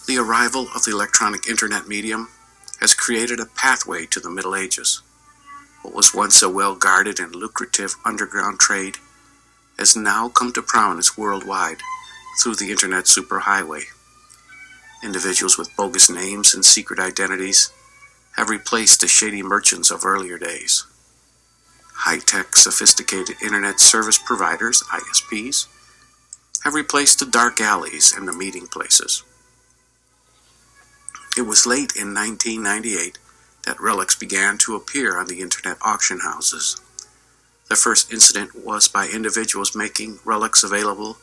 The arrival of the electronic internet medium has created a pathway to the Middle Ages. What was once a well-guarded and lucrative underground trade has now come to prominence worldwide through the internet superhighway. Individuals with bogus names and secret identities have replaced the shady merchants of earlier days. High-tech, sophisticated internet service providers, ISPs, have replaced the dark alleys and the meeting places. It was late in 1998 that relics began to appear on the internet auction houses. The first incident was by individuals making relics available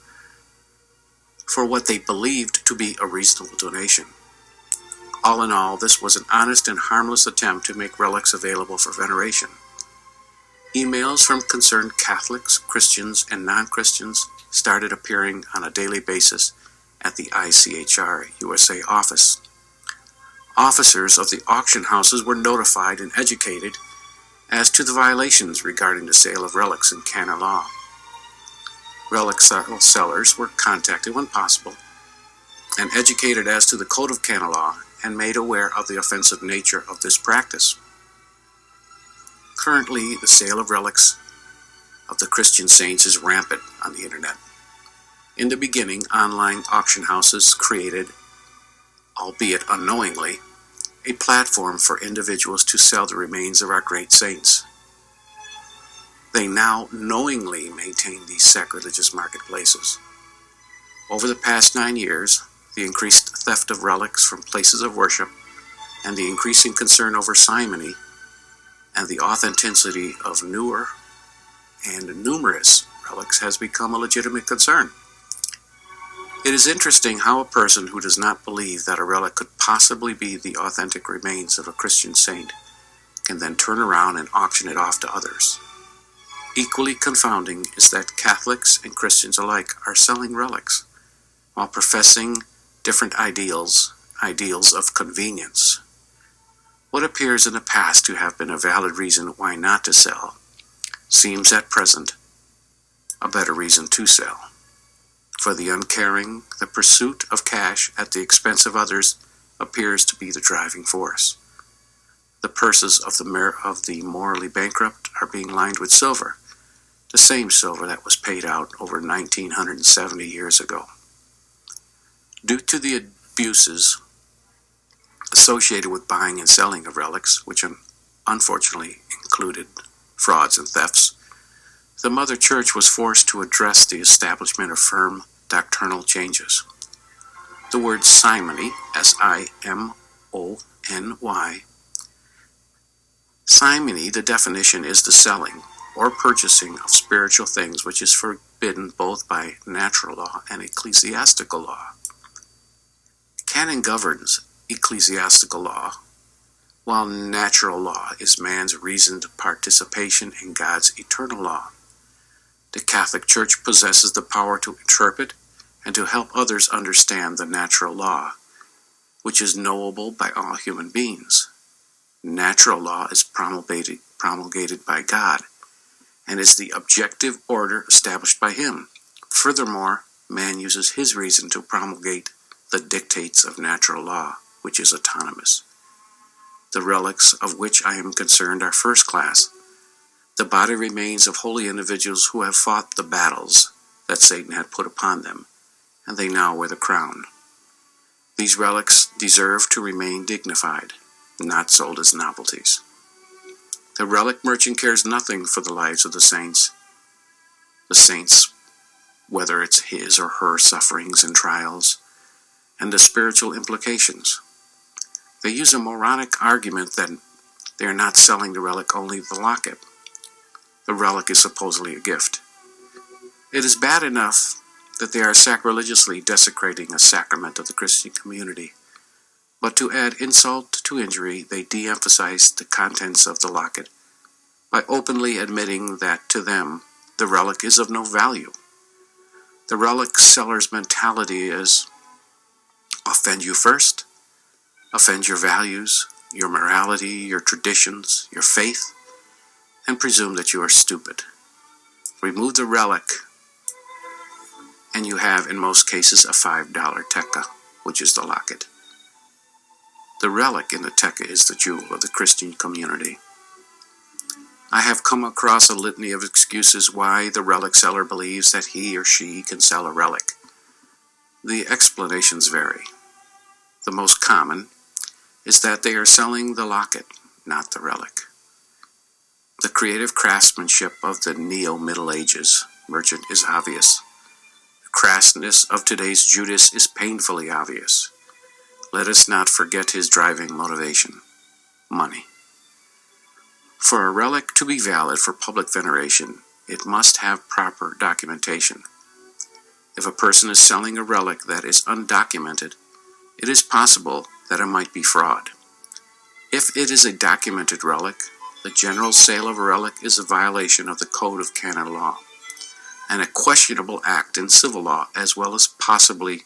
for what they believed to be a reasonable donation. All in all, this was an honest and harmless attempt to make relics available for veneration. Emails from concerned Catholics, Christians, and non-Christians started appearing on a daily basis at the ICHR USA office. Officers of the auction houses were notified and educated as to the violations regarding the sale of relics in canon law. Relic sellers were contacted when possible and educated as to the code of canon law and made aware of the offensive nature of this practice. Currently, the sale of relics of the Christian saints is rampant on the internet. In the beginning, online auction houses created, albeit unknowingly, a platform for individuals to sell the remains of our great saints. They now knowingly maintain these sacrilegious marketplaces. Over the past 9 years, the increased theft of relics from places of worship and the increasing concern over simony and the authenticity of newer and numerous relics has become a legitimate concern. It is interesting how a person who does not believe that a relic could possibly be the authentic remains of a Christian saint can then turn around and auction it off to others. Equally confounding is that Catholics and Christians alike are selling relics while professing different ideals of convenience. What appears in the past to have been a valid reason why not to sell seems at present a better reason to sell. For the uncaring, the pursuit of cash at the expense of others appears to be the driving force. The purses of the morally bankrupt are being lined with silver, the same silver that was paid out over 1970 years ago. Due to the abuses associated with buying and selling of relics, which unfortunately included frauds and thefts, the Mother Church was forced to address the establishment of firm doctrinal changes. The word simony, S-I-M-O-N-Y, simony, the definition is the selling or purchasing of spiritual things, which is forbidden both by natural law and ecclesiastical law. Canon governs ecclesiastical law, while natural law is man's reasoned participation in God's eternal law. The Catholic Church possesses the power to interpret and to help others understand the natural law, which is knowable by all human beings. Natural law is promulgated by God and is the objective order established by Him. Furthermore, man uses his reason to promulgate the dictates of natural law, which is autonomous. The relics of which I am concerned are first class, the body remains of holy individuals who have fought the battles that Satan had put upon them, and they now wear the crown. These relics deserve to remain dignified, not sold as novelties. The relic merchant cares nothing for the lives of the saints. The saints, whether it's his or her sufferings and trials, and the spiritual implications. They use a moronic argument that they are not selling the relic, only the locket. The relic is supposedly a gift. It is bad enough that they are sacrilegiously desecrating a sacrament of the Christian community, but to add insult to injury, they de-emphasize the contents of the locket by openly admitting that to them the relic is of no value. The relic seller's mentality is offend you first, offend your values, your morality, your traditions, your faith, and presume that you are stupid. Remove the relic, and you have, in most cases, a $5 tekka. which is the locket. The relic in the tekka is the jewel of the Christian community. I have come across a litany of excuses why the relic seller believes that he or she can sell a relic. The explanations vary. The most common is that they are selling the locket, not the relic. The creative craftsmanship of the Neo-Middle Ages merchant is obvious. The crassness of today's Judas is painfully obvious. Let us not forget his driving motivation: money. For a relic to be valid for public veneration, it must have proper documentation. If a person is selling a relic that is undocumented, it is possible that it might be fraud. If it is a documented relic, the general sale of a relic is a violation of the Code of Canon Law, and a questionable act in civil law, as well as possibly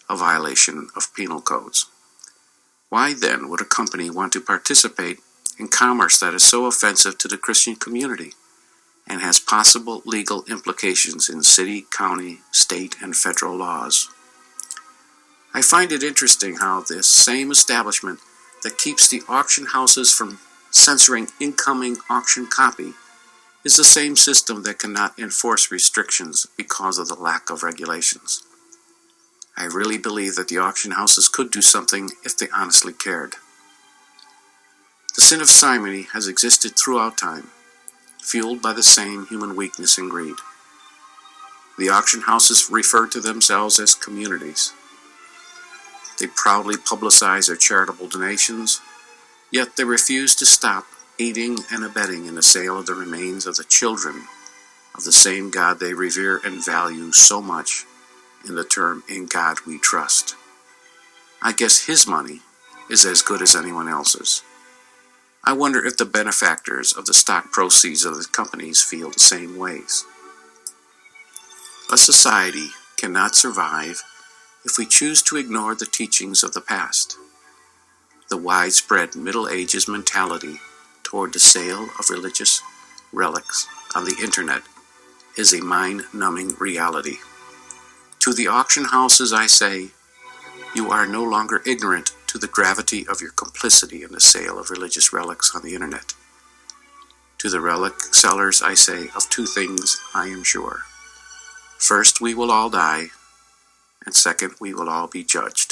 a violation of penal codes. Why then would a company want to participate in commerce that is so offensive to the Christian community and has possible legal implications in city, county, state, and federal laws? I find it interesting how this same establishment that keeps the auction houses from censoring incoming auction copy is the same system that cannot enforce restrictions because of the lack of regulations. I really believe that the auction houses could do something if they honestly cared. The sin of simony has existed throughout time, fueled by the same human weakness and greed. The auction houses refer to themselves as communities. They proudly publicize their charitable donations, yet they refuse to stop aiding and abetting in the sale of the remains of the children of the same God they revere and value so much in the term "In God We Trust." I guess his money is as good as anyone else's. I wonder if the benefactors of the stock proceeds of the companies feel the same ways. A society cannot survive if we choose to ignore the teachings of the past. The widespread Middle Ages mentality toward the sale of religious relics on the internet is a mind-numbing reality. To the auction houses I say, you are no longer ignorant to the gravity of your complicity in the sale of religious relics on the internet. To the relic sellers I say, of two things I am sure. First, we will all die, and second, we will all be judged.